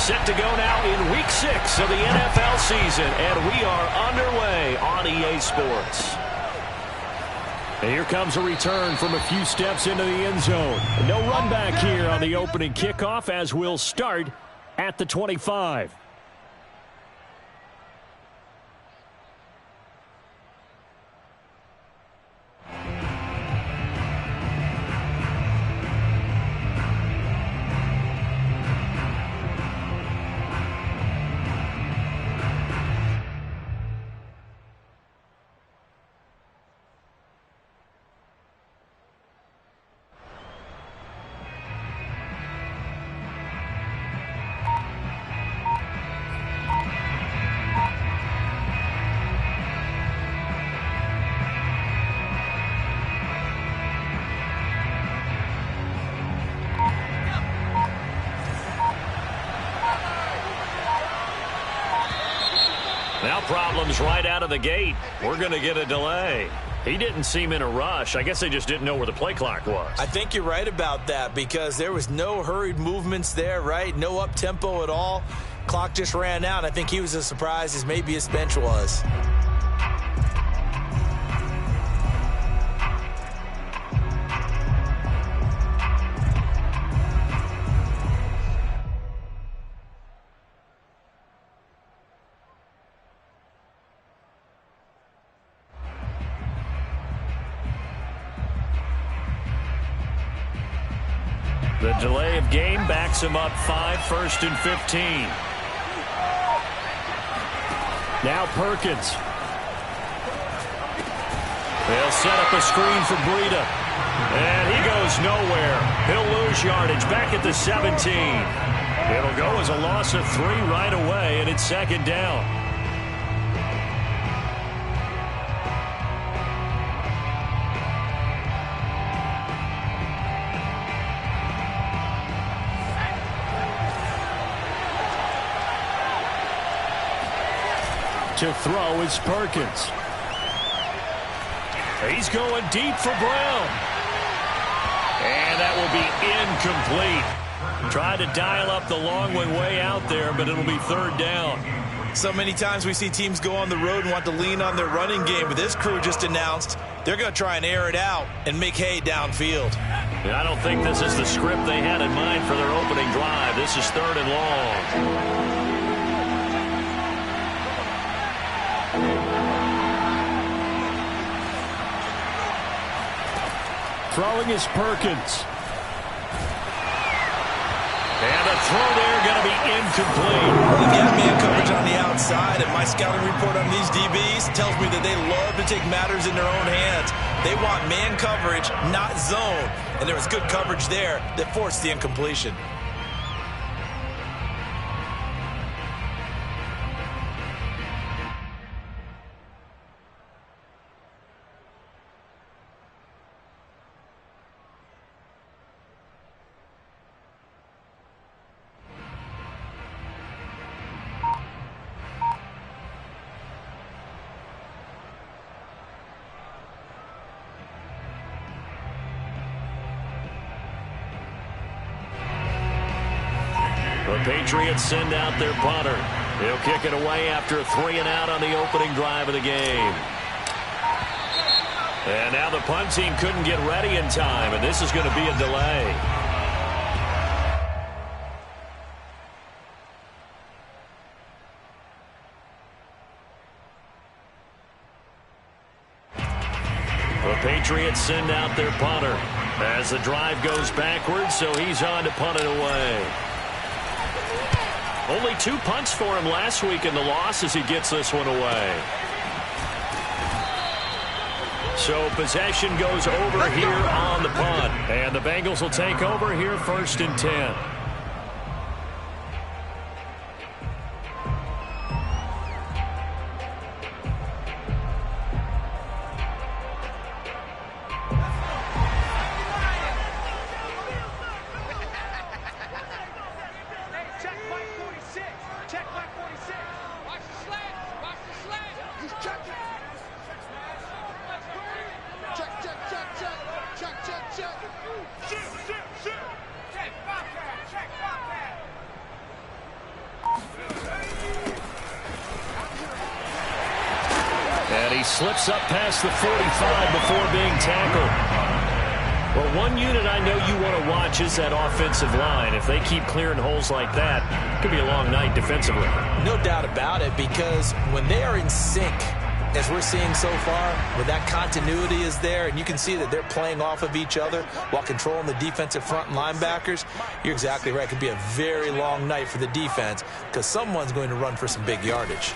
Set to go now in Week 6 of the NFL season, and we are underway on EA Sports. And here comes a return from a few steps into the end zone. No run back here on the opening kickoff as we'll start at the 25. Now problems right out of the gate. We're going to get a delay. He didn't seem in a rush. I guess they just didn't know where the play clock was. I think you're right about that because there was no hurried movements there, right? No up-tempo at all. Clock just ran out. I think he was as surprised as maybe his bench was. The delay of game backs him up 5, 1st and 15. Now Perkins. They'll set up a screen for Breida. And he goes nowhere. He'll lose yardage back at the 17. It'll go as a loss of 3 right away, and it's 2nd down. To throw is Perkins. He's going deep for Brown. And that will be incomplete. Tried to dial up the long one way out there, but it'll be 3rd down. So many times we see teams go on the road and want to lean on their running game, but this crew just announced they're going to try and air it out and make hay downfield. I don't think this is the script they had in mind for their opening drive. This is 3rd and long. Throwing is Perkins. And the throw there going to be incomplete. We've got man coverage on the outside, and my scouting report on these DBs tells me that they love to take matters in their own hands. They want man coverage, not zone. And there was good coverage there that forced the incompletion. The Patriots send out their punter. He'll kick it away after a 3 and out on the opening drive of the game. And now the punt team couldn't get ready in time, and this is going to be a delay. The Patriots send out their punter as the drive goes backwards, so he's on to punt it away. Only 2 punts for him last week in the loss as he gets this one away. So possession goes over here on the punt. And the Bengals will take over here 1st and 10. And he slips up past the 45 before being tackled. Well, one unit I know you want to watch is that offensive line. If they keep clearing holes like that, it could be a long night defensively. No doubt about it, because when they are in sync, as we're seeing so far, when that continuity is there, and you can see that they're playing off of each other while controlling the defensive front and linebackers, you're exactly right. It could be a very long night for the defense because someone's going to run for some big yardage.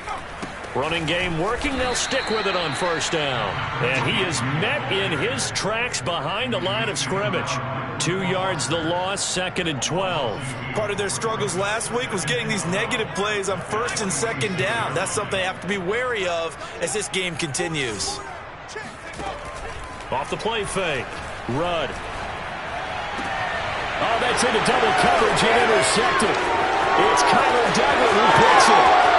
Running game working. They'll stick with it on first down. And he is met in his tracks behind the line of scrimmage. 2 yards the loss, 2nd and 12. Part of their struggles last week was getting these negative plays on 1st and 2nd down. That's something they have to be wary of as this game continues. Off the play fake. Rudd. Oh, that's into double coverage and intercepted. It's Kyler Duggan who picks it.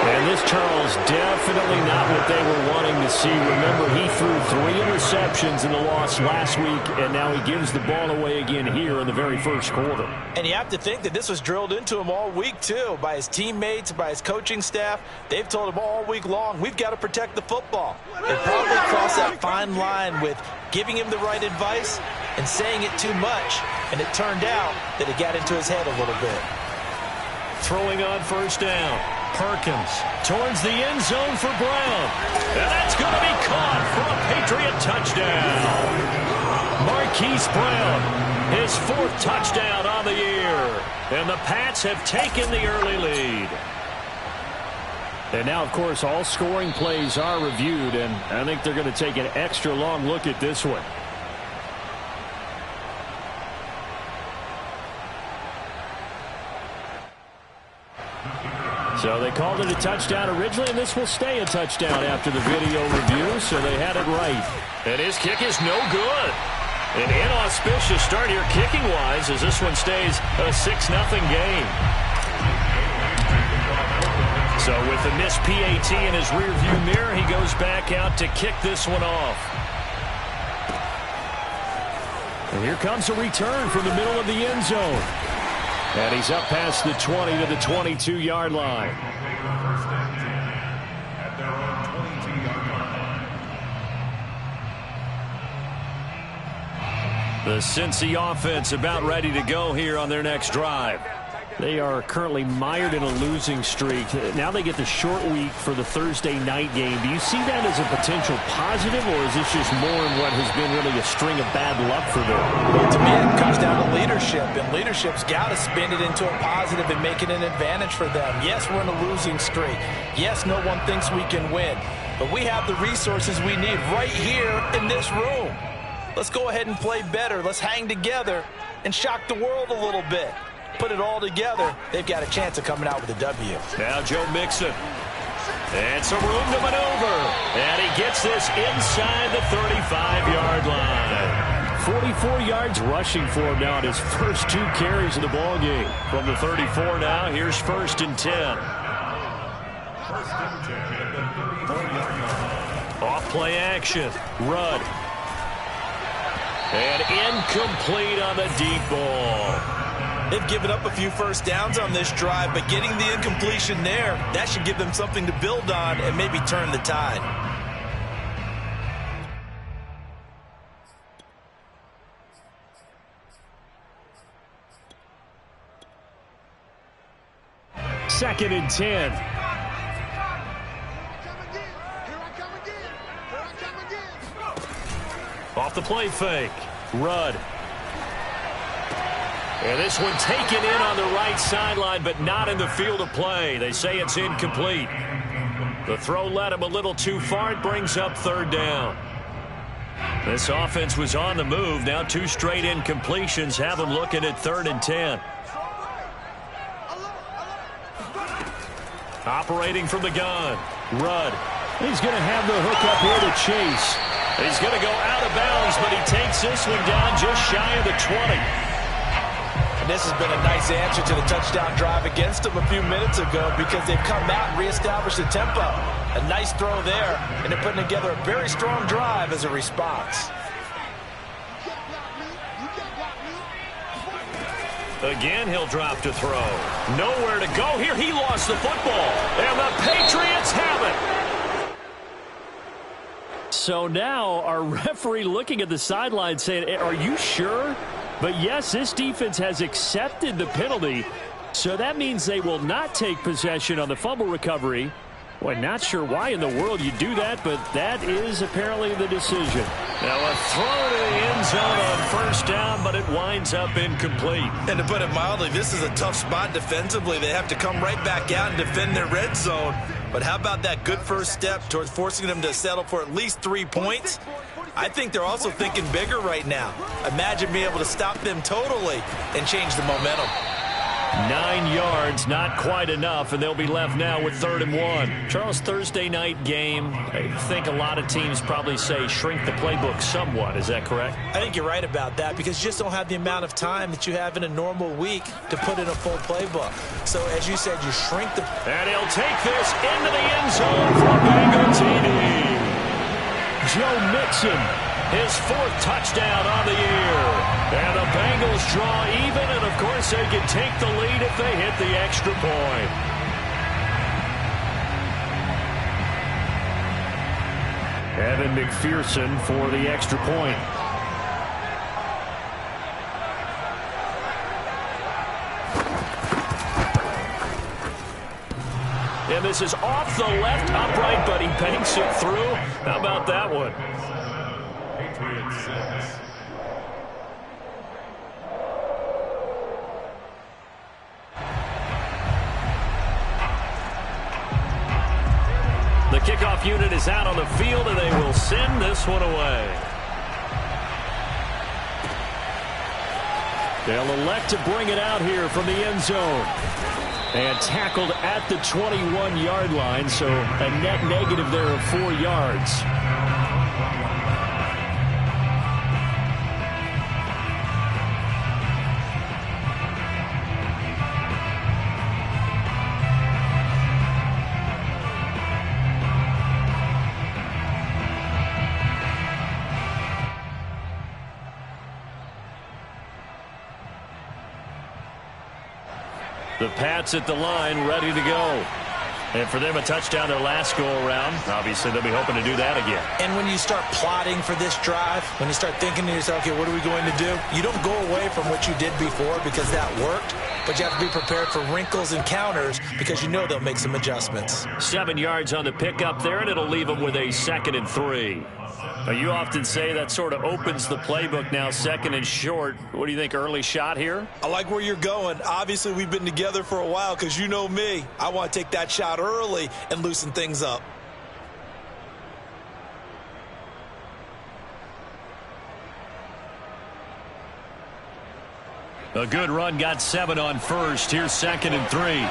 And this, Charles, definitely not what they were wanting to see. Remember, he threw 3 interceptions in the loss last week, and now he gives the ball away again here in the very first quarter. And you have to think that this was drilled into him all week, too, by his teammates, by his coaching staff. They've told him all week long, we've got to protect the football. They probably crossed that fine line with giving him the right advice and saying it too much, and it turned out that it got into his head a little bit. Throwing on first down. Perkins towards the end zone for Brown. And that's going to be caught for a Patriot touchdown. Marquise Brown, his 4th touchdown on the year. And the Pats have taken the early lead. And now, of course, all scoring plays are reviewed, and I think they're going to take an extra long look at this one. So they called it a touchdown originally, and this will stay a touchdown after the video review, so they had it right. And his kick is no good. An inauspicious start here kicking-wise as this one stays a 6-0 game. So with the missed PAT in his rearview mirror, he goes back out to kick this one off. And here comes a return from the middle of the end zone. And he's up past the 20 to the 22-yard line. The Cincy offense about ready to go here on their next drive. They are currently mired in a losing streak. Now they get the short week for the Thursday night game. Do you see that as a potential positive, or is this just more in what has been really a string of bad luck for them? Well, to me, it comes down to leadership, and leadership's got to spin it into a positive and make it an advantage for them. Yes, we're in a losing streak. Yes, no one thinks we can win, but we have the resources we need right here in this room. Let's go ahead and play better. Let's hang together and shock the world a little bit. Put it all together, they've got a chance of coming out with a W. Now Joe Mixon. And some room to maneuver. And he gets this inside the 35-yard line. 44 yards rushing for him now in his first 2 carries of the ball game. From the 34 now, here's 1st and 10. Off play action. Rudd. And incomplete on the deep ball. They've given up a few first downs on this drive, but getting the incompletion there, that should give them something to build on and maybe turn the tide. Second and 10. Off the play fake. Rudd. And this one taken in on the right sideline, but not in the field of play. They say it's incomplete. The throw led him a little too far. It brings up 3rd down. This offense was on the move. Now 2 straight incompletions have them looking at 3rd and 10. Operating from the gun. Rudd. He's going to have the hook up here to Chase. He's going to go out of bounds, but he takes this one down just shy of the 20. This has been a nice answer to the touchdown drive against them a few minutes ago because they've come out and reestablished the tempo. A nice throw there, and they're putting together a very strong drive as a response. Again, he'll drop to throw. Nowhere to go here. He lost the football, and the Patriots have it. So now our referee looking at the sideline saying, are you sure? But yes, this defense has accepted the penalty. So that means they will not take possession on the fumble recovery. Boy, not sure why in the world you do that, but that is apparently the decision. Now a throw to the end zone on first down, but it winds up incomplete. And to put it mildly, this is a tough spot defensively. They have to come right back out and defend their red zone. But how about that good first step towards forcing them to settle for at least 3 points? I think they're also thinking bigger right now. Imagine being able to stop them totally and change the momentum. 9 yards, not quite enough, and they'll be left now with 3rd and 1. Charles, Thursday night game, I think a lot of teams probably say shrink the playbook somewhat. Is that correct? I think you're right about that because you just don't have the amount of time that you have in a normal week to put in a full playbook. So, as you said, you shrink the... And he'll take this into the end zone for a Bengal TD. Joe Mixon, his 4th touchdown on the year. And the Bengals draw even, and of course they can take the lead if they hit the extra point. Evan McPherson for the extra point. And this is off the left upright, but he banks it through. How about that one? The kickoff unit is out on the field, and they will send this one away. They'll elect to bring it out here from the end zone. And tackled at the 21-yard line, so a net negative there of 4 yards. The Pats at the line, ready to go. And for them, a touchdown their last go-around. Obviously, they'll be hoping to do that again. And when you start plotting for this drive, when you start thinking to yourself, okay, what are we going to do? You don't go away from what you did before because that worked, but you have to be prepared for wrinkles and counters because you know they'll make some adjustments. 7 yards on the pickup there, and it'll leave them with a 2nd and 3. Now, you often say that sort of opens the playbook now, 2nd and short. What do you think, early shot here? I like where you're going. Obviously, we've been together for a while because you know me. I want to take that shot early and loosen things up. A good run, got 7 on first. Here's 2nd and 3.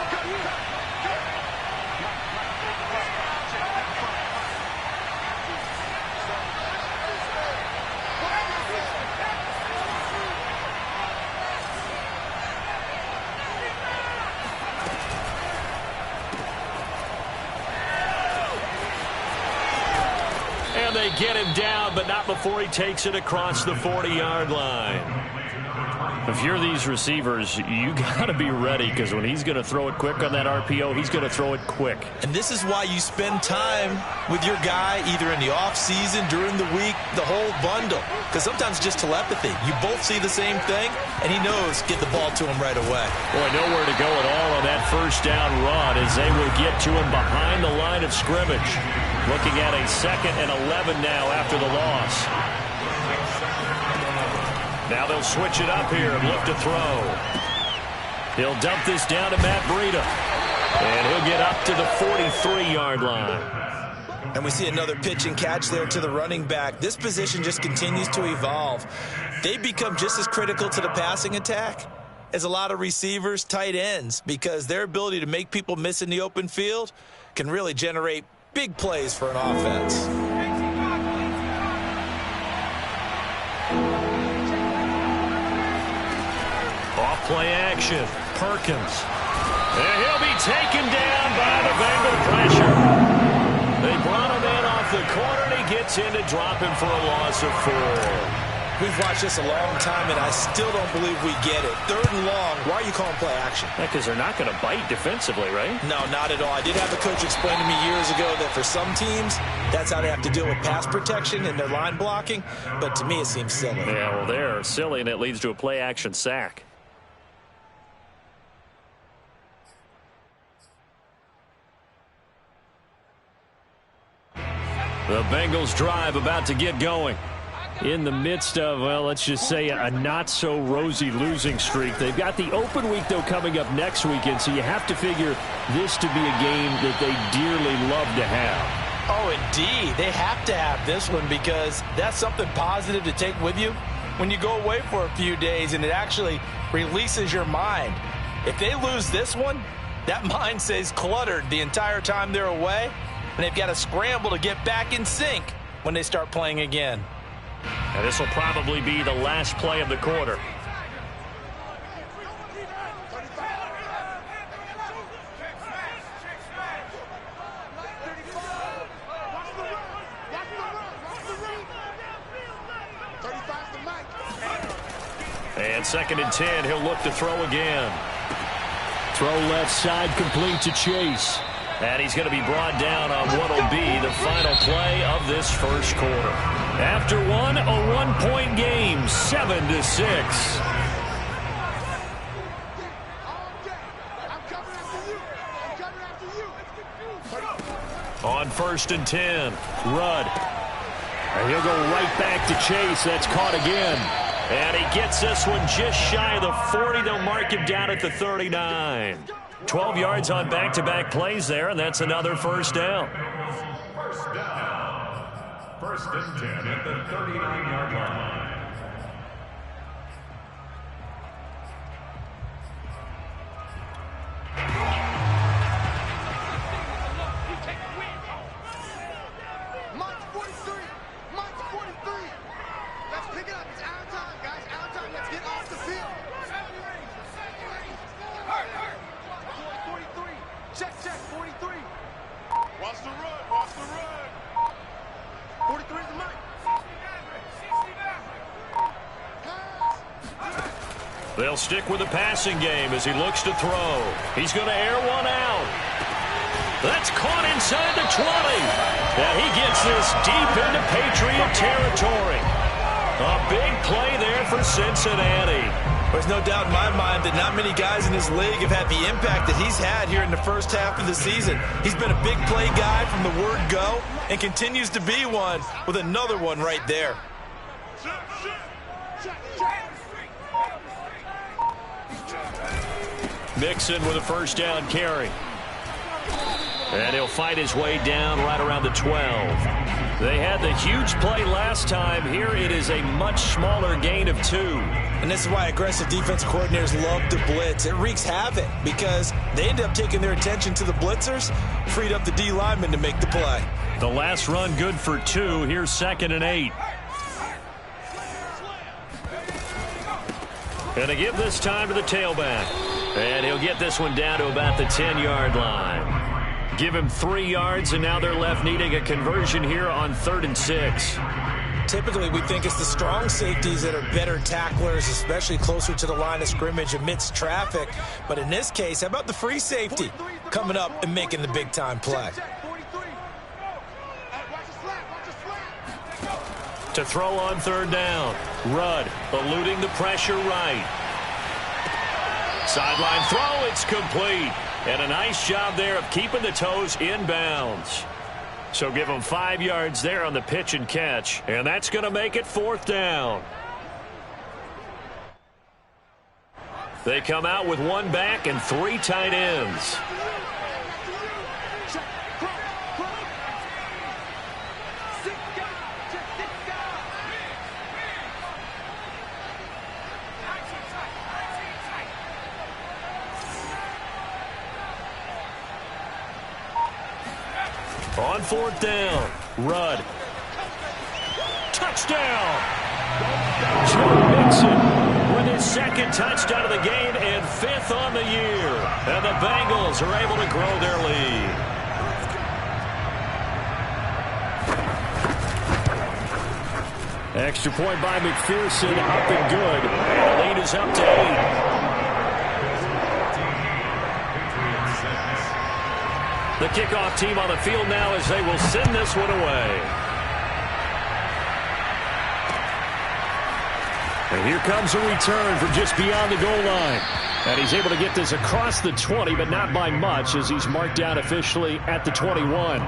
They get him down, but not before he takes it across the 40-yard line. If you're these receivers, you got to be ready because when he's going to throw it quick on that RPO, he's going to throw it quick. And this is why you spend time with your guy either in the offseason, during the week, the whole bundle. Because sometimes it's just telepathy. You both see the same thing, and he knows get the ball to him right away. Boy, nowhere to go at all on that first down run as they will get to him behind the line of scrimmage. Looking at a 2nd and 11 now after the loss. Now they'll switch it up here and look to throw. He'll dump this down to Matt Breida. And he'll get up to the 43-yard line. And we see another pitch and catch there to the running back. This position just continues to evolve. They become just as critical to the passing attack as a lot of receivers, tight ends, because their ability to make people miss in the open field can really generate big plays for an offense. Off-play action. Perkins. And he'll be taken down by the Bengal pressure. They brought him in off the corner, and he gets in to drop him for a loss of 4. We've watched this a long time, and I still don't believe we get it. 3rd and long, why are you calling play action? Because they're not going to bite defensively, right? No, not at all. I did have a coach explain to me years ago that for some teams, that's how they have to deal with pass protection and their line blocking. But to me, it seems silly. Yeah, well, they're silly, and it leads to a play action sack. The Bengals drive about to get going. In the midst of, well, let's just say a not-so-rosy losing streak. They've got the open week, though, coming up next weekend, so you have to figure this to be a game that they dearly love to have. Oh, indeed. They have to have this one because that's something positive to take with you when you go away for a few days, and it actually releases your mind. If they lose this one, that mind stays cluttered the entire time they're away, and they've got to scramble to get back in sync when they start playing again. And this will probably be the last play of the quarter. And 2nd and 10, he'll look to throw again. Throw left side, complete to Chase. And he's going to be brought down on what will be the final play of this first quarter. After one, a 1-point game, 7-6. On 1st and 10, Rudd. And he'll go right back to Chase. That's caught again. And he gets this one just shy of the 40. They'll mark him down at the 39. 12 yards on back-to-back plays there, and that's another first down. First down. 1st and 10 at the 39-yard line. March 43. March 43. Let's pick it up. It's our time, guys. Our time. Let's get off the field. 43. Check, 43. Watch the run. Watch the run. 43 is the mic. They'll stick with the passing game as he looks to throw. He's going to air one out. That's caught inside the 20. And he gets this deep into Patriot territory. A big play there for Cincinnati. There's no doubt in my mind that not many guys in this league have had the impact that he's had here in the first half of the season. He's been a big play guy from the word go and continues to be one with another one right there. Mixon with a first down carry. And he'll fight his way down right around the 12. They had the huge play last time. Here it is a much smaller gain of 2. And this is why aggressive defensive coordinators love to blitz. It wreaks havoc because they end up taking their attention to the blitzers, freed up the D lineman to make the play. The last run good for 2. Here's 2nd and 8. And they give this time to the tailback. And he'll get this one down to about the 10-yard line. Give him 3 yards, and now they're left needing a conversion here on 3rd and 6. Typically, we think it's the strong safeties that are better tacklers, especially closer to the line of scrimmage amidst traffic. But in this case, how about the free safety coming up and making the big-time play? To throw on 3rd down. Rudd eluding the pressure right. Sideline throw, it's complete. And a nice job there of keeping the toes inbounds. So give them 5 yards there on the pitch and catch. And that's going to make it 4th down. They come out with 1 back and 3 tight ends. On 4th down, Rudd. Touchdown! Joe Mixon with his 2nd touchdown of the game and 5th on the year. And the Bengals are able to grow their lead. Extra point by McPherson, up and good. And the lead is up to 8. The kickoff team on the field now as they will send this one away. And here comes a return from just beyond the goal line. And he's able to get this across the 20, but not by much as he's marked down officially at the 21.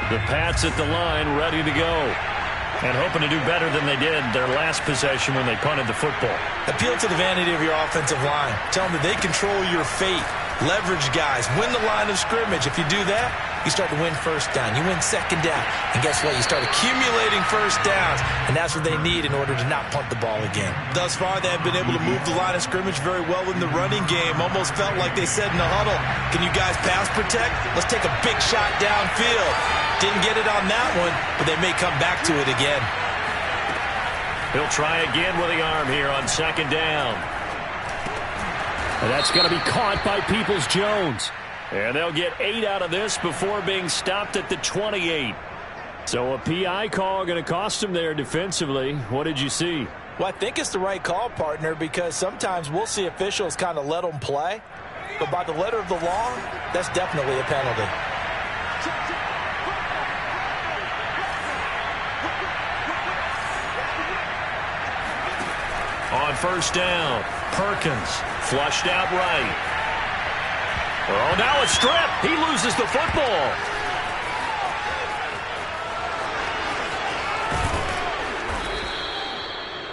The Pats at the line, ready to go. And hoping to do better than they did their last possession when they punted the football. Appeal to the vanity of your offensive line. Tell them that they control your fate. Leverage guys. Win the line of scrimmage. If you do that, you start to win first down. You win second down. And guess what? You start accumulating first downs. And that's what they need in order to not punt the ball again. Thus far, they have been able to move the line of scrimmage very well in the running game. Almost felt like they said in the huddle, can you guys pass protect? Let's take a big shot downfield. Didn't get it on that one, but they may come back to it again. He'll try again with the arm here on second down. And that's going to be caught by Peoples-Jones. And they'll get 8 out of this before being stopped at the 28. So a PI call going to cost them there defensively. What did you see? Well, I think it's the right call, partner, because sometimes we'll see officials kind of let them play. But by the letter of the law, that's definitely a penalty. On first down, Perkins flushed out right. Oh, now a strip. He loses the football.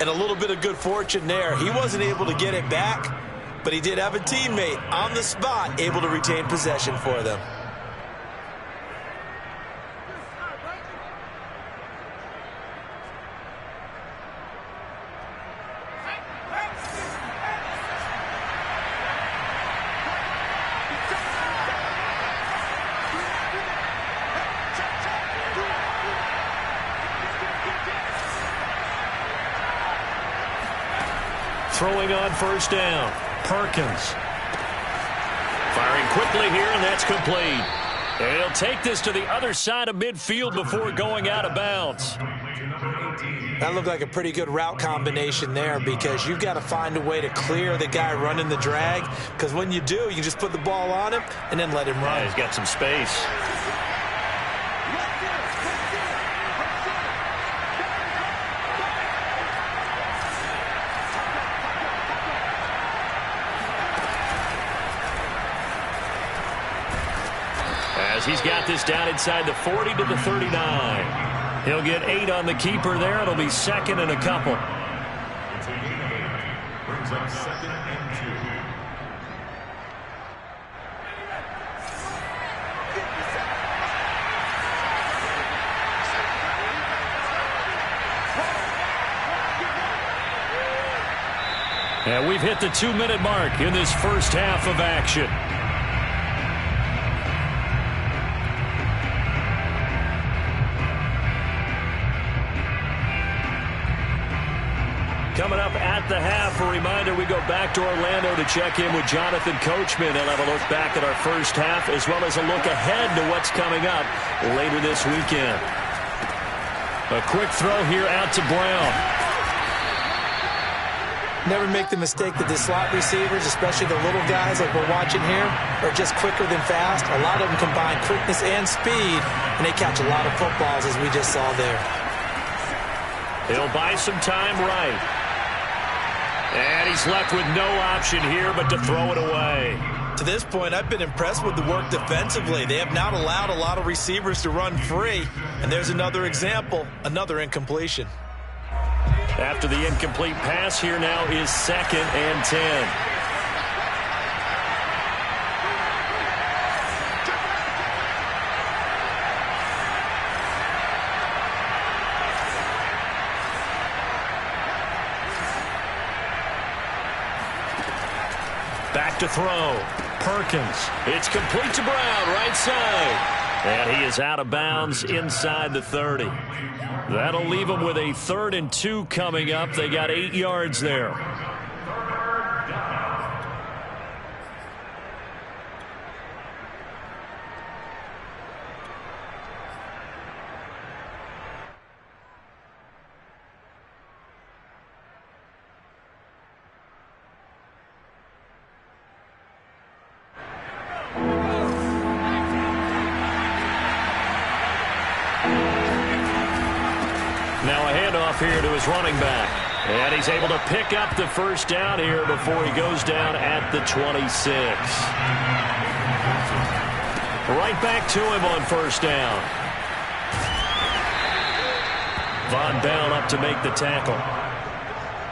And a little bit of good fortune there. He wasn't able to get it back, but he did have a teammate on the spot able to retain possession for them. Throwing on first down, Perkins. Firing quickly here, and that's complete. And he'll take this to the other side of midfield before going out of bounds. That looked like a pretty good route combination there because you've got to find a way to clear the guy running the drag, because when you do, you just put the ball on him and then let him run. Yeah, he's got some space. He's got this down inside the 40 to the 39. He'll get 8 on the keeper there. It'll be second and a couple. Brings up second and 2. And we've hit the 2-minute mark in this first half of action. Coming up at the half, a reminder, we go back to Orlando to check in with Jonathan Coachman. He'll have a look back at our first half as well as a look ahead to what's coming up later this weekend. A quick throw here out to Brown. Never make the mistake that the slot receivers, especially the little guys like we're watching here, are just quicker than fast. A lot of them combine quickness and speed, and they catch a lot of footballs as we just saw there. He'll buy some time right. And he's left with no option here but to throw it away. To this point, I've been impressed with the work defensively. They have not allowed a lot of receivers to run free. And there's another example, another incompletion. After the incomplete pass, here now is second and 10. Back to throw. Perkins. It's complete to Brown, right side. And he is out of bounds inside the 30. That'll leave them with a 3rd and 2 coming up. They got 8 yards there. Now a handoff here to his running back. And he's able to pick up the first down here before he goes down at the 26. Right back to him on first down. Von Bell up to make the tackle.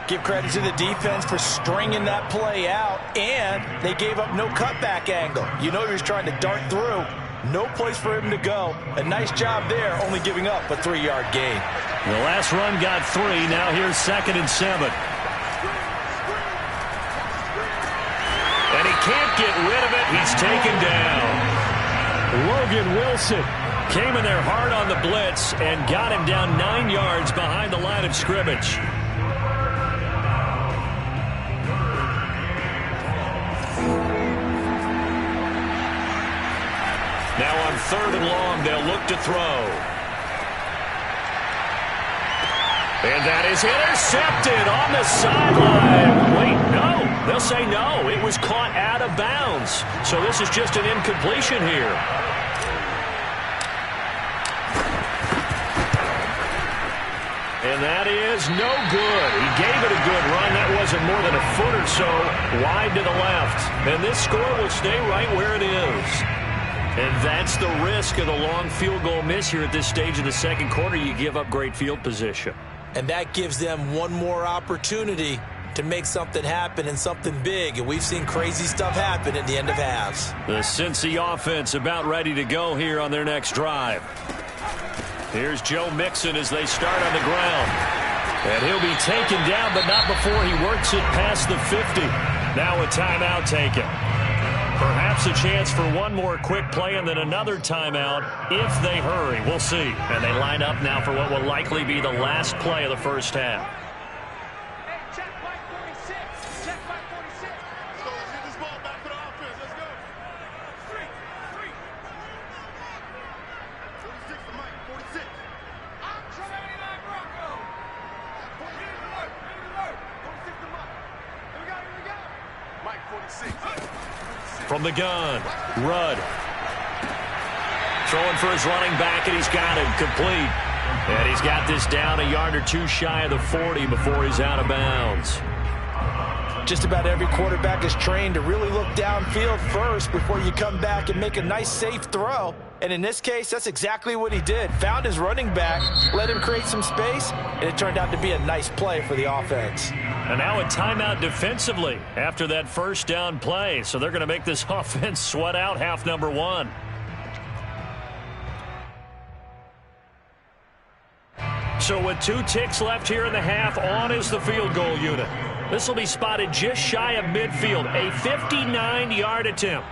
Give credit to the defense for stringing that play out, and they gave up no cutback angle. You know he was trying to dart through. No place for him to go. A nice job there, only giving up a 3-yard gain. The last run got 3. Now here's 2nd and 7. And he can't get rid of it. He's taken down. Logan Wilson came in there hard on the blitz and got him down 9 yards behind the line of scrimmage. Now on 3rd and long, they'll look to throw. And that is intercepted on the sideline. Wait, no. They'll say no. It was caught out of bounds. So this is just an incompletion here. And that is no good. He gave it a good run. That wasn't more than a foot or so wide to the left. And this score will stay right where it is. And that's the risk of the long field goal miss here at this stage of the second quarter. You give up great field position. And that gives them one more opportunity to make something happen and something big. And we've seen crazy stuff happen at the end of halves. The Cincy offense about ready to go here on their next drive. Here's Joe Mixon as they start on the ground. And he'll be taken down, but not before he works it past the 50. Now a timeout taken. Perhaps a chance for one more quick play and then another timeout if they hurry. We'll see. And they line up now for what will likely be the last play of the first half. Hey, check Mike 46. Check Mike 46. Let's go. Let's get this ball back for the offense. Let's go. 3. 46 to Mike. 46. I'm from 89 Bronco. 46 to Mike. 46 to Mike. Here we go. Here we go. Mike 46. From the gun, Rudd. Throwing for his running back, and he's got him complete. And he's got this down a yard or two shy of the 40 before he's out of bounds. Just about every quarterback is trained to really look downfield first before you come back and make a nice, safe throw. And in this case, that's exactly what he did. Found his running back, let him create some space, and it turned out to be a nice play for the offense. And now a timeout defensively after that first down play. So they're going to make this offense sweat out half number 1. So with 2 ticks left here in the half, on is the field goal unit. This will be spotted just shy of midfield, a 59-yard attempt.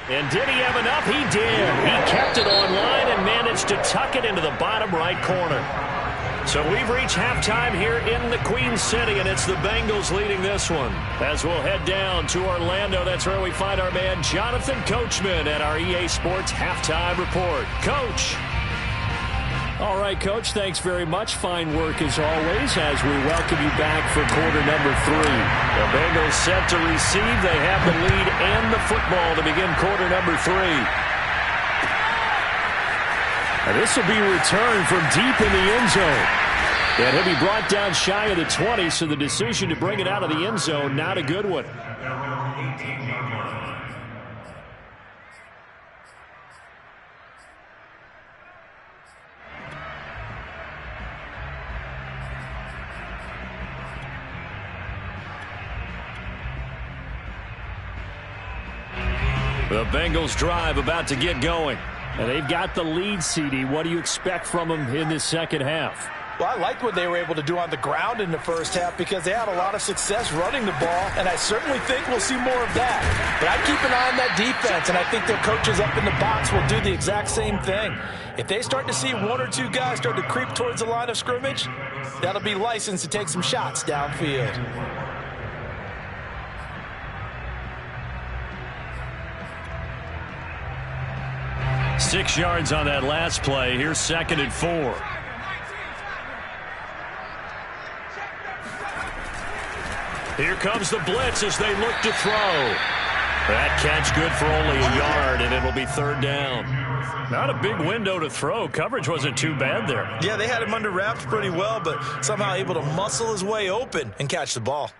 And did he have enough? He did. He kept it on line and managed to tuck it into the bottom right corner. So we've reached halftime here in the Queen City, and it's the Bengals leading this one. As we'll head down to Orlando, that's where we find our man Jonathan Coachman at our EA Sports Halftime Report. Coach. All right, Coach, thanks very much. Fine work as always as we welcome you back for quarter number 3. The Bengals set to receive. They have the lead and the football to begin quarter number 3. And this will be returned from deep in the end zone. And he'll be brought down shy of the 20, so the decision to bring it out of the end zone, not a good one. The Bengals drive about to get going. And they've got the lead, CD. What do you expect from them in this second half? Well, I liked what they were able to do on the ground in the first half because they had a lot of success running the ball, and I certainly think we'll see more of that. But I'd keep an eye on that defense, and I think their coaches up in the box will do the exact same thing. If they start to see one or two guys start to creep towards the line of scrimmage, that'll be licensed to take some shots downfield. Six yards on that last play. Here's 2nd and 4. Here comes the blitz as they look to throw. That catch good for only a yard, and it'll be 3rd down. Not a big window to throw. Coverage wasn't too bad there. Yeah, they had him under wraps pretty well, but somehow able to muscle his way open and catch the ball.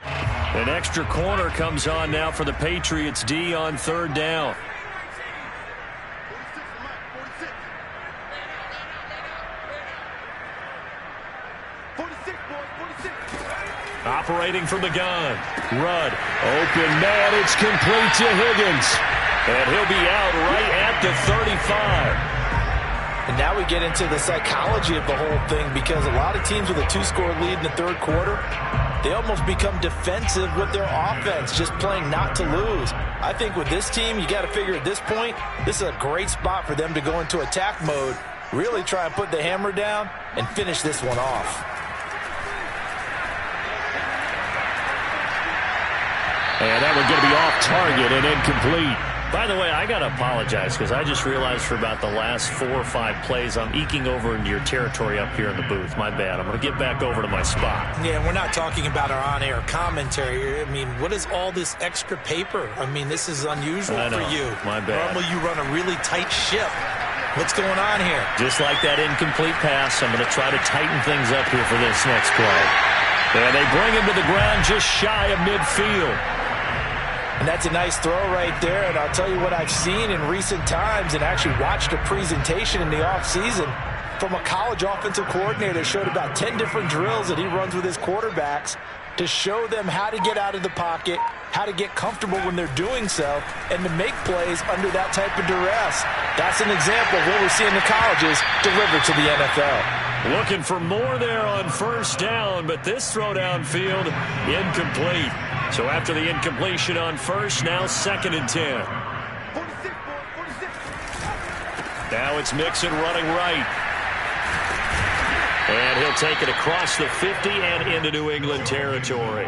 An extra corner comes on now for the Patriots D on 3rd down. Operating from the gun. Rudd. Open man. It's complete to Higgins. And he'll be out right at the 35. And now we get into the psychology of the whole thing because a lot of teams with a 2-score lead in the 3rd quarter, they almost become defensive with their offense, just playing not to lose. I think with this team, you got to figure at this point, this is a great spot for them to go into attack mode, really try and put the hammer down and finish this one off. And that one's going to be off target and incomplete. By the way, I got to apologize because I just realized for about the last 4 or 5 plays, I'm eking over into your territory up here in the booth. My bad. I'm going to get back over to my spot. Yeah, we're not talking about our on-air commentary. I mean, what is all this extra paper? I mean, this is unusual for you. My bad. Normally you run a really tight ship. What's going on here? Just like that incomplete pass, I'm going to try to tighten things up here for this next play. And they bring him to the ground just shy of midfield. And that's a nice throw right there. And I'll tell you what I've seen in recent times and actually watched a presentation in the offseason from a college offensive coordinator that showed about 10 different drills that he runs with his quarterbacks to show them how to get out of the pocket, how to get comfortable when they're doing so, and to make plays under that type of duress. That's an example of what we see in the colleges delivered to the NFL. Looking for more there on 1st down, but this throw downfield incomplete. So after the incompletion on 1st, now 2nd and 10. Now it's Mixon running right. And he'll take it across the 50 and into New England territory.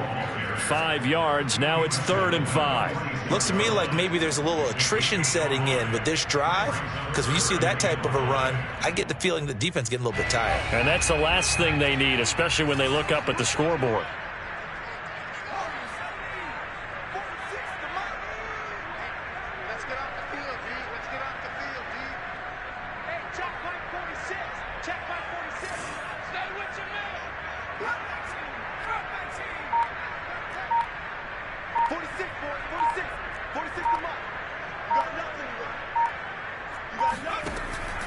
5 yards. Now it's 3rd and 5. Looks to me like maybe there's a little attrition setting in with this drive, because when you see that type of a run, I get the feeling the defense getting a little bit tired. And that's the last thing they need, especially when they look up at the scoreboard.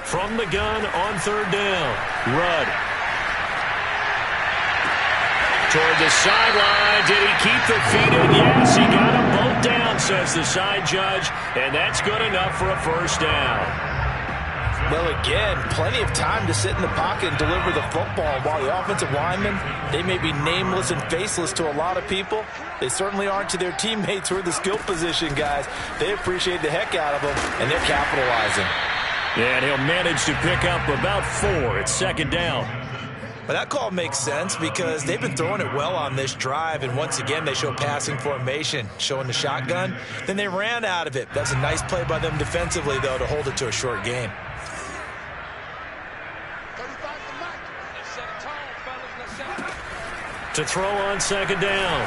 From the gun on 3rd down. Rudd. Toward the sideline. Did he keep the feet in? Yes, he got them both down, says the side judge. And that's good enough for a 1st down. Well, again, plenty of time to sit in the pocket and deliver the football. While the offensive linemen, they may be nameless and faceless to a lot of people, they certainly aren't to their teammates who are the skill position guys. They appreciate the heck out of them, and they're capitalizing. Yeah, and he'll manage to pick up about 4. It's 2nd down. But that call makes sense because they've been throwing it well on this drive, and once again they show passing formation, showing the shotgun. Then they ran out of it. That's a nice play by them defensively, though, to hold it to a short game. To throw on 2nd down.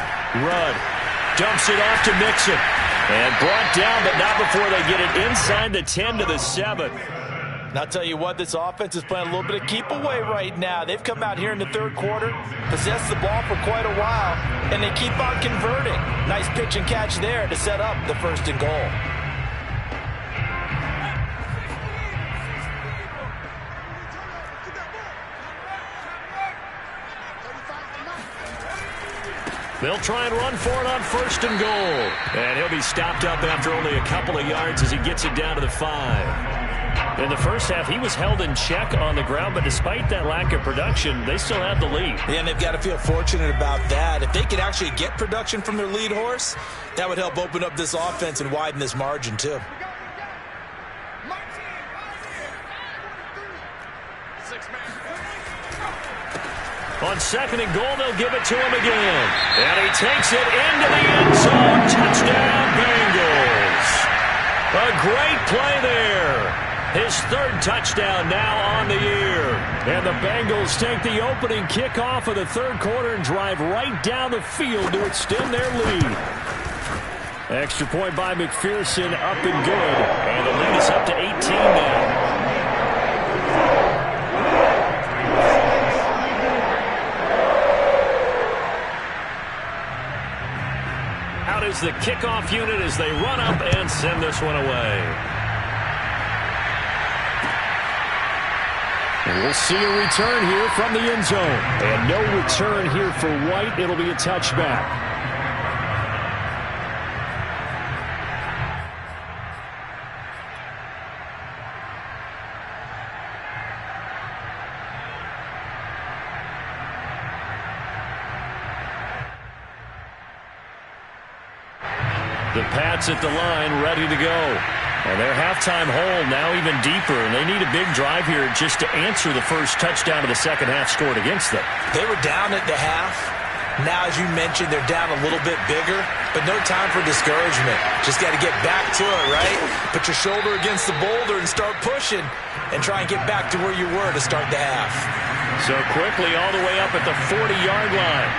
Rudd dumps it off to Mixon. And brought down, but not before they get it inside the 10 to the 7. And I'll tell you what, this offense is playing a little bit of keep away right now. They've come out here in the 3rd quarter, possessed the ball for quite a while, and they keep on converting. Nice pitch and catch there to set up the 1st and goal. They'll try and run for it on 1st and goal. And he'll be stopped up after only a couple of yards as he gets it down to the 5. In the first half, he was held in check on the ground, but despite that lack of production, they still have the lead. Yeah, and they've got to feel fortunate about that. If they could actually get production from their lead horse, that would help open up this offense and widen this margin, too. On 2nd and goal, they'll give it to him again. And he takes it into the end zone. Touchdown, Bengals. A great play there. His 3rd touchdown now on the year. And the Bengals take the opening kickoff of the 3rd quarter and drive right down the field to extend their lead. Extra point by McPherson, up and good. And the lead is up to 18 now. Out is the kickoff unit as they run up and send this one away. And we'll see a return here from the end zone. And no return here for White. It'll be a touchback. The Pats at the line, ready to go. And their halftime hole now even deeper, and they need a big drive here just to answer the first touchdown of the second half scored against them. They were down at the half. Now, as you mentioned, they're down a little bit bigger, but no time for discouragement. Just got to get back to it, right? Put your shoulder against the boulder and start pushing and try and get back to where you were to start the half. So quickly all the way up at the 40-yard line.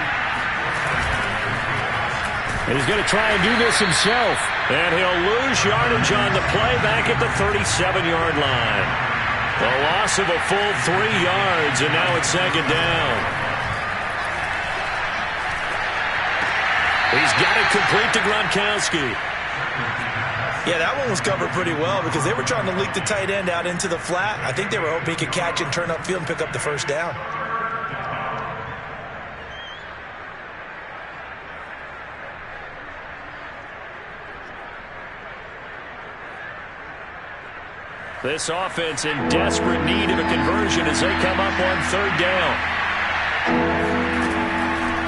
And he's going to try and do this himself. And he'll lose yardage on the play back at the 37-yard line. The loss of a full 3 yards, and now it's 2nd down. He's got it complete to Gronkowski. Yeah, that one was covered pretty well because they were trying to leak the tight end out into the flat. I think they were hoping he could catch it and turn upfield and pick up the first down. This offense in desperate need of a conversion as they come up on 3rd down.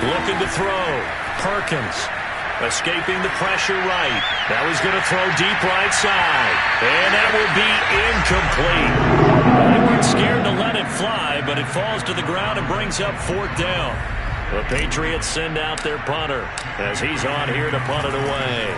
Looking to throw. Perkins escaping the pressure right. Now he's going to throw deep right side. And that will be incomplete. They weren't scared to let it fly, but it falls to the ground and brings up 4th down. The Patriots send out their punter as he's on here to punt it away.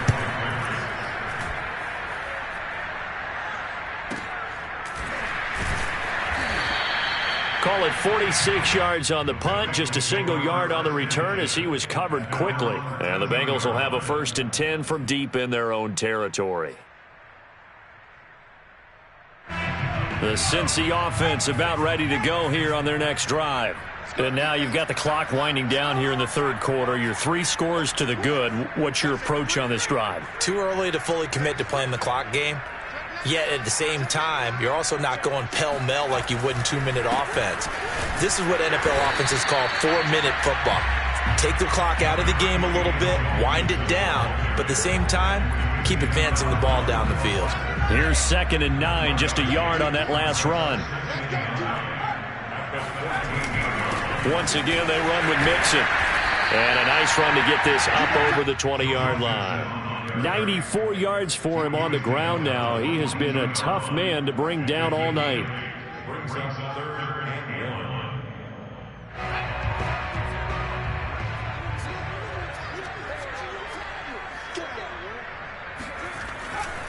Call it 46 yards on the punt, just a single yard on the return as he was covered quickly. And the Bengals will have a 1st and 10 from deep in their own territory. The Cincy offense about ready to go here on their next drive. And now you've got the clock winding down here in the 3rd quarter. You're 3 scores to the good. What's your approach on this drive? Too early to fully commit to playing the clock game. Yet at the same time, you're also not going pell-mell like you would in 2-minute offense. This is what NFL offenses call 4-minute football. Take the clock out of the game a little bit, wind it down, but at the same time, keep advancing the ball down the field. Here's 2nd and 9, just a yard on that last run. Once again, they run with Mixon. And a nice run to get this up over the 20-yard line. 94 yards for him on the ground now. He has been a tough man to bring down all night. Brings up 3rd and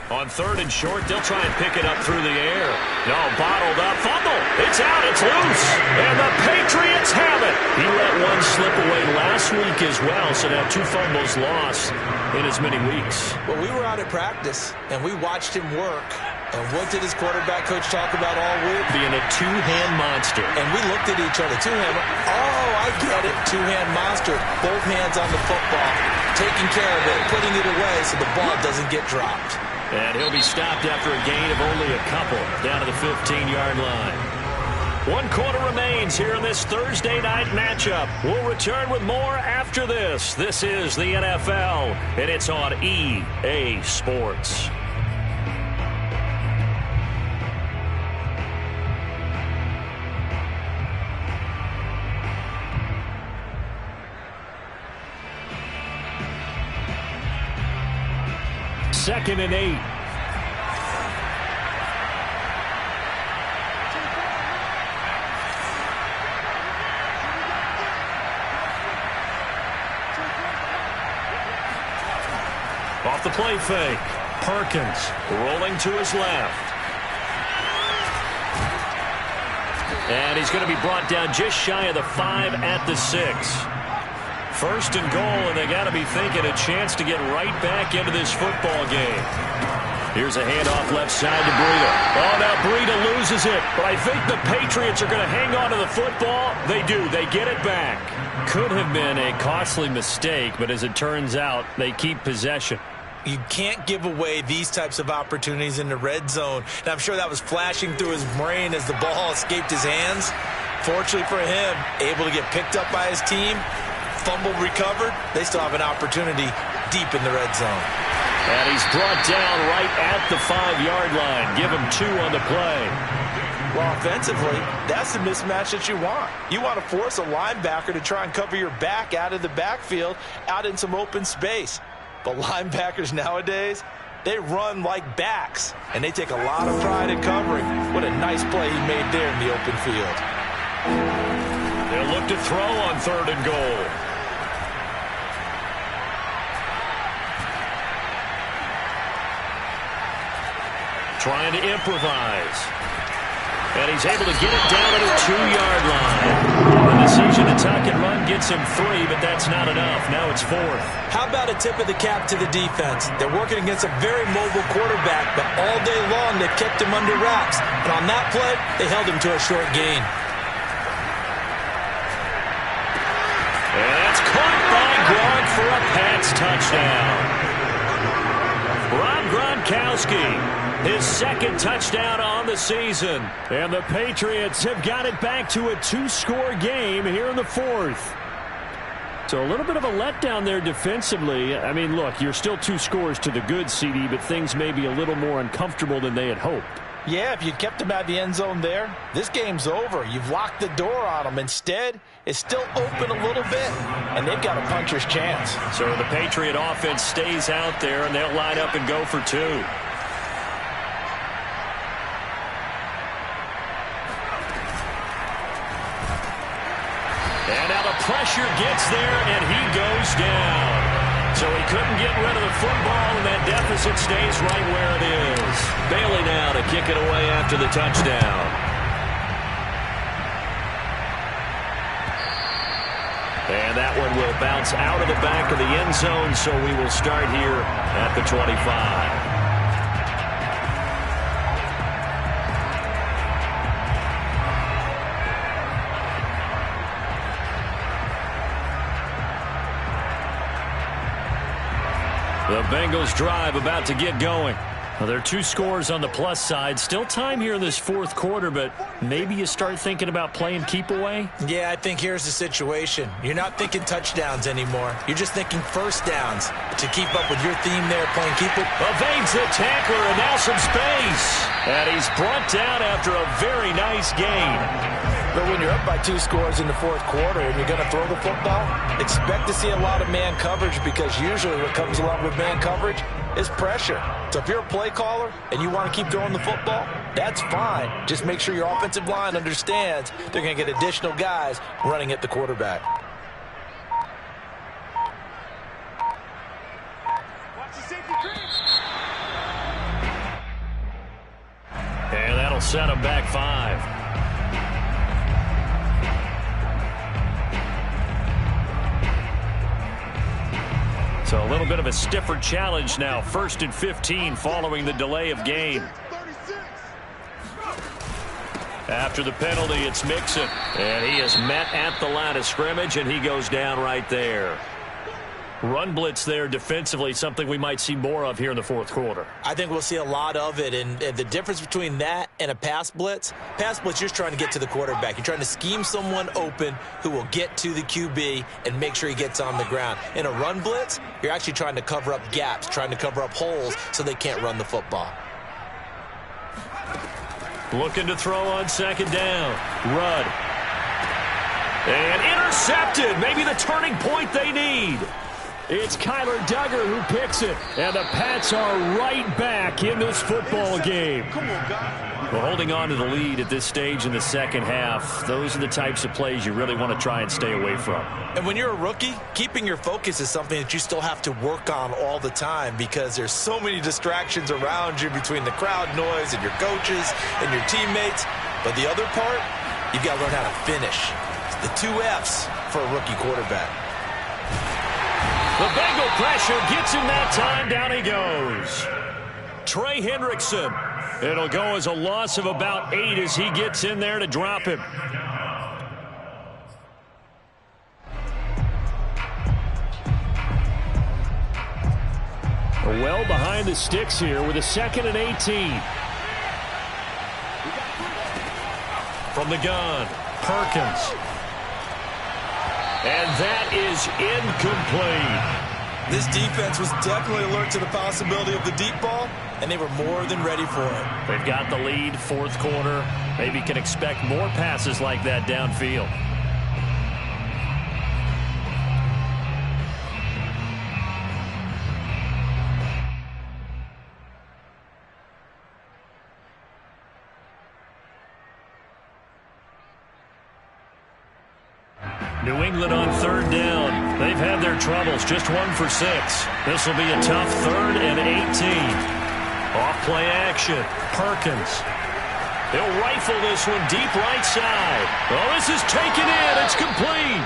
1. On 3rd and short, they'll try and pick it up through the air. No, bottled up. Fumble. It's out. It's loose. And the Patriots have it. He let one slip away last week as well, so now 2 fumbles lost in as many weeks. Well, we were out at practice, and we watched him work. And what did his quarterback coach talk about all week? Being a 2-hand monster. And we looked at each other. 2-hand. Oh, I get it. 2-hand monster. Both hands on the football. Taking care of it. Putting it away so the ball doesn't get dropped. And he'll be stopped after a gain of only a couple down to the 15-yard line. 1 quarter remains here in this Thursday night matchup. We'll return with more after this. This is the NFL, and it's on EA Sports. 2nd and 8. Off the play fake. Perkins rolling to his left. And he's going to be brought down just shy of the 5 at the 6. 1st and goal, and they got to be thinking a chance to get right back into this football game. Here's a handoff left side to Breida. Oh, now Breida loses it. But I think the Patriots are going to hang on to the football. They do. They get it back. Could have been a costly mistake, but as it turns out, they keep possession. You can't give away these types of opportunities in the red zone. And I'm sure that was flashing through his brain as the ball escaped his hands. Fortunately for him, able to get picked up by his team, fumble recovered. They still have an opportunity deep in the red zone. And he's brought down right at the 5-yard line. Give him 2 on the play. Well, offensively, that's the mismatch that you want. You want to force a linebacker to try and cover your back out of the backfield, out in some open space. But linebackers nowadays, they run like backs, and they take a lot of pride in covering. What a nice play he made there in the open field. They'll look to throw on 3rd and goal. Trying to improvise. And he's able to get it down to the 2-yard line. The decision to tuck and run gets him 3, but that's not enough. Now it's 4th. How about a tip of the cap to the defense? They're working against a very mobile quarterback, but all day long they've kept him under wraps. And on that play, they held him to a short gain. And that's caught by Gronk for a Pats touchdown. Rob Gronkowski. His 2nd touchdown on the season. And the Patriots have got it back to a 2-score game here in the 4th. So a little bit of a letdown there defensively. I mean, look, you're still 2 scores to the good, CD, but things may be a little more uncomfortable than they had hoped. Yeah, if you kept him out of the end zone there, this game's over. You've locked the door on him. Instead, it's still open a little bit, and they've got a puncher's chance. So the Patriot offense stays out there, and they'll line up and go for 2. And now the pressure gets there, and he goes down. So he couldn't get rid of the football, and that deficit stays right where it is. Bailey now to kick it away after the touchdown. And that one will bounce out of the back of the end zone, so we will start here at the 25. The Bengals drive about to get going. Well, there are 2 scores on the plus side. Still time here in this 4th quarter, but maybe you start thinking about playing keep away? Yeah, I think here's the situation. You're not thinking touchdowns anymore. You're just thinking first downs. To keep up with your theme there, playing keep it. Evades the tackler, and now some space. And he's brought down after a very nice gain. But when you're up by 2 scores in the 4th quarter and you're going to throw the football, expect to see a lot of man coverage, because usually what comes along with man coverage is pressure. So if you're a play caller and you want to keep throwing the football, that's fine. Just make sure your offensive line understands they're going to get additional guys running at the quarterback. Watch the safety creep. And that'll set him back 5. So a little bit of a stiffer challenge now. 1st and 15 following the delay of game. After the penalty, it's Mixon. And he is met at the line of scrimmage, and he goes down right there. Run blitz there defensively, something we might see more of here in the 4th quarter. I think we'll see a lot of it, and the difference between that and a pass blitz, you're just trying to get to the quarterback. You're trying to scheme someone open who will get to the QB and make sure he gets on the ground. In a run blitz, you're actually trying to cover up gaps, trying to cover up holes so they can't run the football. Looking to throw on 2nd down. Rudd. And intercepted. Maybe the turning point they need. It's Kyler Duggar who picks it. And the Pats are right back in this football game. Well, holding on to the lead at this stage in the second half, those are the types of plays you really want to try and stay away from. And when you're a rookie, keeping your focus is something that you still have to work on all the time because there's so many distractions around you between the crowd noise and your coaches and your teammates. But the other part, you've got to learn how to finish. It's the 2 F's for a rookie quarterback. The Bengal pressure gets him that time. Down he goes. Trey Hendrickson. It'll go as a loss of about 8 as he gets in there to drop him. Well behind the sticks here with a 2nd and 18. From the gun, Perkins. And that is incomplete. This defense was definitely alert to the possibility of the deep ball, and they were more than ready for it. They've got the lead, 4th quarter. Maybe can expect more passes like that downfield. New England on 3rd down. They've had their troubles, just 1 for 6. This will be a tough 3rd and 18. Off play action, Perkins. He'll rifle this one deep right side. Oh, this is taken in. It's complete.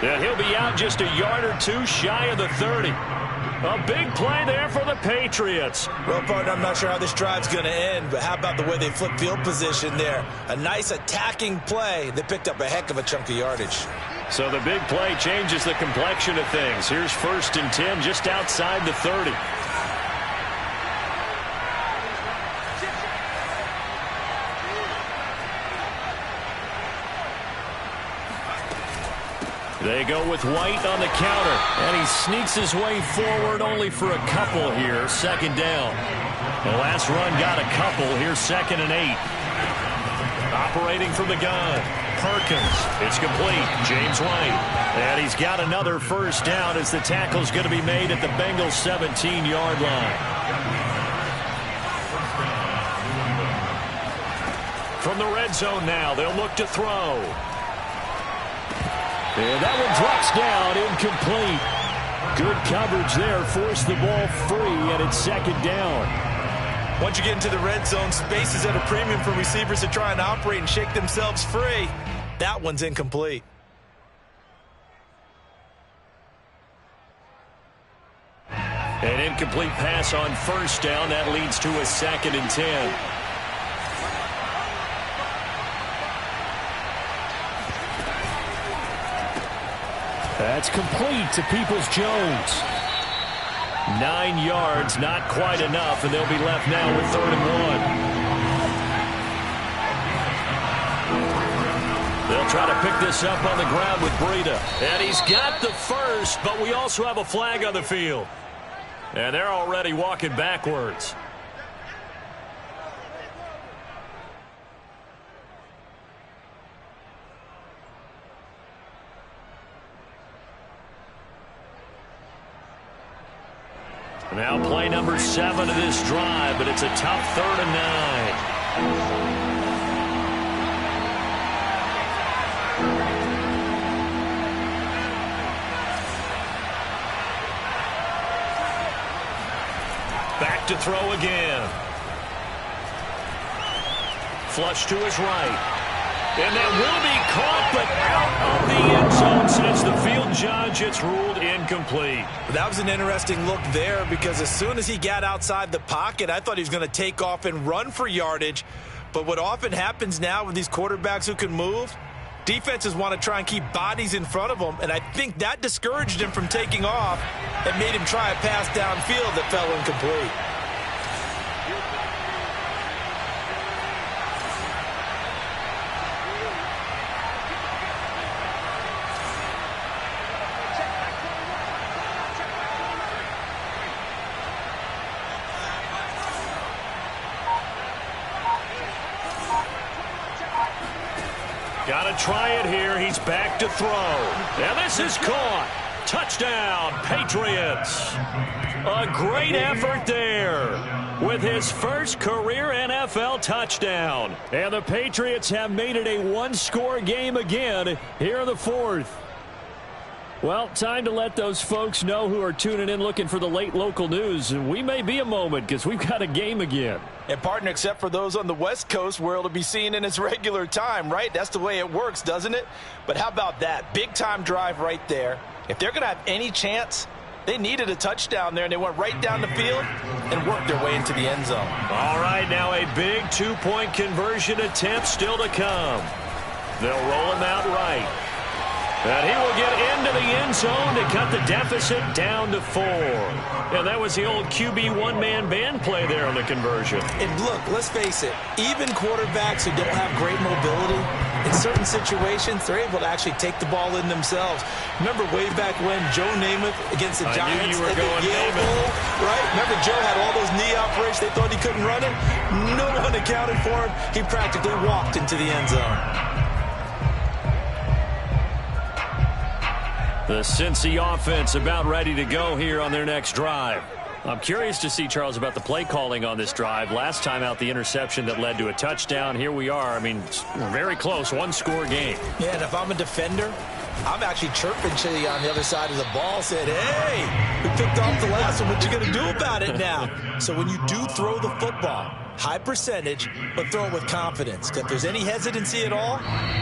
And he'll be out just a yard or 2 shy of the 30. A big play there for the Patriots. Well, partner, I'm not sure how this drive's going to end, but how about the way they flip field position there? A nice attacking play. They picked up a heck of a chunk of yardage. So the big play changes the complexion of things. Here's 1st and 10 just outside the 30. They go with White on the counter, and he sneaks his way forward only for a couple here, 2nd down. The last run got a couple. Here's 2nd and 8. Operating from the gun, Perkins. It's complete. James White. And he's got another 1st down as the tackle's going to be made at the Bengals' 17-yard line. From the red zone now, they'll look to throw. And that one drops down, incomplete. Good coverage there, forced the ball free, and it's 2nd down. Once you get into the red zone, space is at a premium for receivers to try and operate and shake themselves free. That one's incomplete. An incomplete pass on 1st down. That leads to a 2nd and 10. That's complete to Peoples-Jones. 9 yards, not quite enough, and they'll be left now with 3rd and 1. They'll try to pick this up on the ground with Breida. And he's got the 1st, but we also have a flag on the field. And they're already walking backwards. Now play number 7 of this drive, but it's a tough 3rd and 9. Back to throw again. Flush to his right. And that will be caught, but out of the end zone, says the field judge. It's ruled incomplete. That was an interesting look there because as soon as he got outside the pocket, I thought he was going to take off and run for yardage. But what often happens now with these quarterbacks who can move, defenses want to try and keep bodies in front of them, and I think that discouraged him from taking off and made him try a pass downfield that fell incomplete. Got to try it here. He's back to throw. Now this is caught. Touchdown, Patriots. A great effort there with his first career NFL touchdown. And the Patriots have made it a one-score game again here in the fourth. Well, time to let those folks know who are tuning in looking for the late local news. We may be a moment because we've got a game again. And, partner, except for those on the West Coast where it'll be seen in its regular time, right? That's the way it works, doesn't it? But how about that? Big-time drive right there. If they're going to have any chance, they needed a touchdown there, and they went right down the field and worked their way into the end zone. All right, now a big two-point conversion attempt still to come. They'll roll him out right. And he will get into the end zone to cut the deficit down to 4. And that was the old QB one-man band play there on the conversion. And look, let's face it, even quarterbacks who don't have great mobility, in certain situations, they're able to actually take the ball in themselves. Remember way back when Joe Namath against the Giants at the Yale Bowl, right? Remember Joe had all those knee operations. They thought he couldn't run it. No one accounted for him. He practically walked into the end zone. The Cincy offense about ready to go here on their next drive. I'm curious to see, Charles, about the play calling on this drive. Last time out, the interception that led to a touchdown. Here we are. I mean, very close, one-score game. Yeah, and if I'm a defender, I'm actually chirping Chili on the other side of the ball, said, hey, we picked off the last one. What you going to do about it now? So when you do throw the football, high percentage, but throw it with confidence. If there's any hesitancy at all,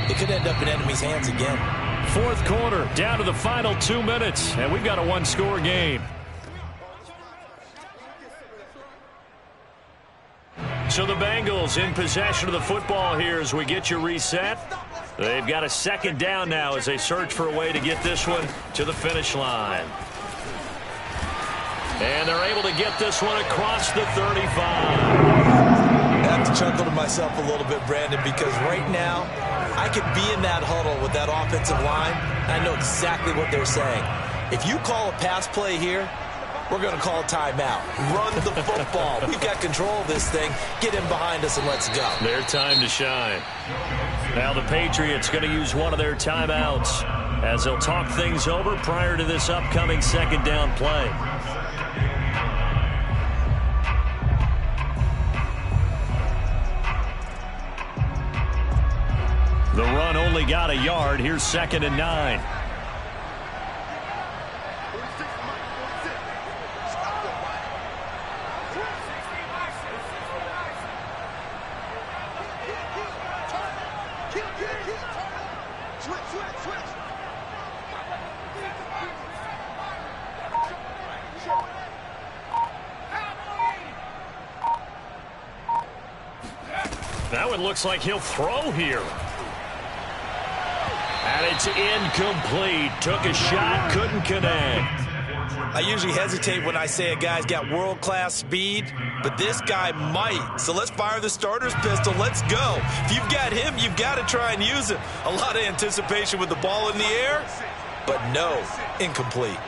it could end up in enemy's hands again. Fourth quarter, down to the final 2 minutes, and we've got a one-score game. So the Bengals in possession of the football here as we get you reset. They've got a second down now as they search for a way to get this one to the finish line. And they're able to get this one across the 35. I have to chuckle to myself a little bit, Brandon, because right now I could be in that huddle with that offensive line, and I know exactly what they're saying. If you call a pass play here, we're going to call a timeout. Run the football. We've got control of this thing. Get in behind us and let's go. Their time to shine. Now the Patriots going to use one of their timeouts as they'll talk things over prior to this upcoming second down play. The run only got a yard. Here's 2nd and 9. That one looks like he'll throw here. And it's incomplete. Took a shot, couldn't connect. I usually hesitate when I say a guy's got world-class speed, but this guy might. So let's fire the starter's pistol. Let's go. If you've got him, you've got to try and use it. A lot of anticipation with the ball in the air, but no, incomplete.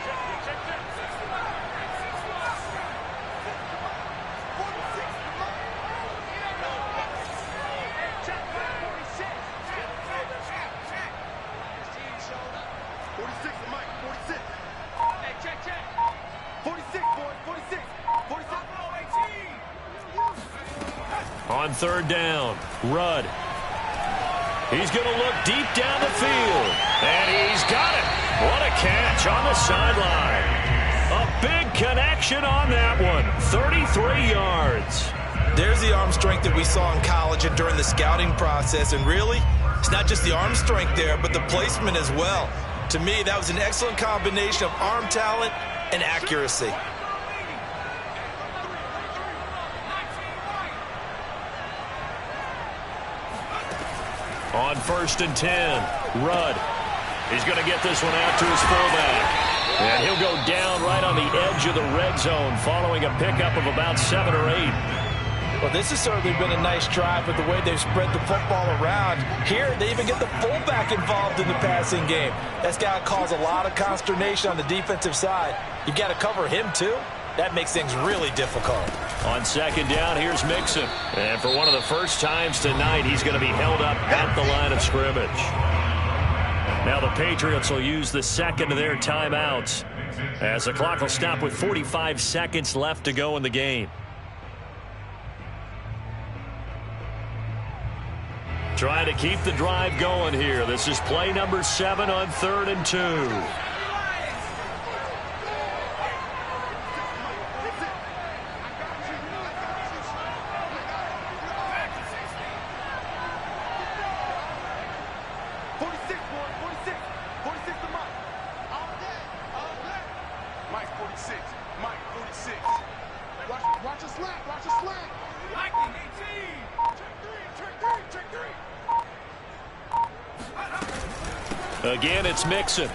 On third down, Rudd. He's going to look deep down the field. And he's got it. What a catch on the sideline. A big connection on that one. 33 yards. There's the arm strength that we saw in college and during the scouting process. And really, it's not just the arm strength there, but the placement as well. To me, that was an excellent combination of arm talent and accuracy. On 1st and 10, Rudd. He's going to get this one out to his fullback. And he'll go down right on the edge of the red zone following a pickup of about 7 or 8. Well, this has certainly been a nice drive with the way they've spread the football around. Here, they even get the fullback involved in the passing game. That's got to cause a lot of consternation on the defensive side. You've got to cover him, too. That makes things really difficult. On second down, here's Mixon. And for one of the first times tonight, he's going to be held up at the line of scrimmage. Now the Patriots will use the second of their timeouts as the clock will stop with 45 seconds left to go in the game. Trying to keep the drive going here. This is play number 7 on 3rd and 2. Again, it's Mixon.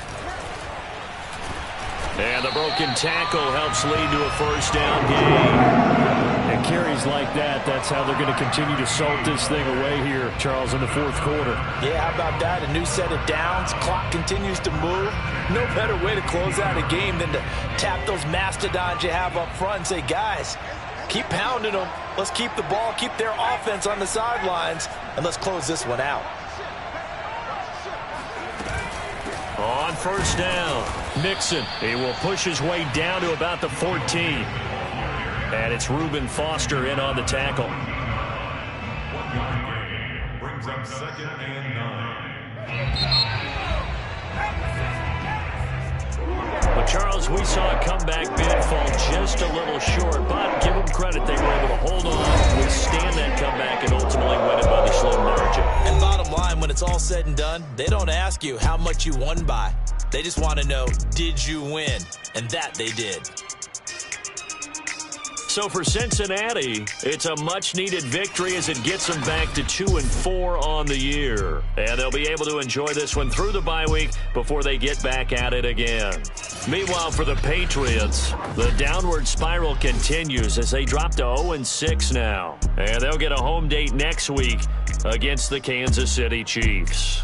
And the broken tackle helps lead to a first down gain. And carries like that, that's how they're going to continue to salt this thing away here, Charles, in the 4th quarter. Yeah, how about that? A new set of downs. Clock continues to move. No better way to close out a game than to tap those mastodons you have up front and say, guys, keep pounding them. Let's keep the ball, keep their offense on the sidelines, and let's close this one out. On first down, Mixon. He will push his way down to about the 14. And it's Reuben Foster in on the tackle. 1 yard gain brings up 2nd and 9. But Charles, we saw a comeback bid fall just a little short, but give them credit. They were able to hold on, withstand that comeback, and ultimately win it by the slow margin. And bottom line, when it's all said and done, they don't ask you how much you won by. They just want to know, did you win? And that they did. So for Cincinnati, it's a much-needed victory as it gets them back to 2-4 on the year. And they'll be able to enjoy this one through the bye week before they get back at it again. Meanwhile, for the Patriots, the downward spiral continues as they drop to 0-6 now. And they'll get a home date next week against the Kansas City Chiefs.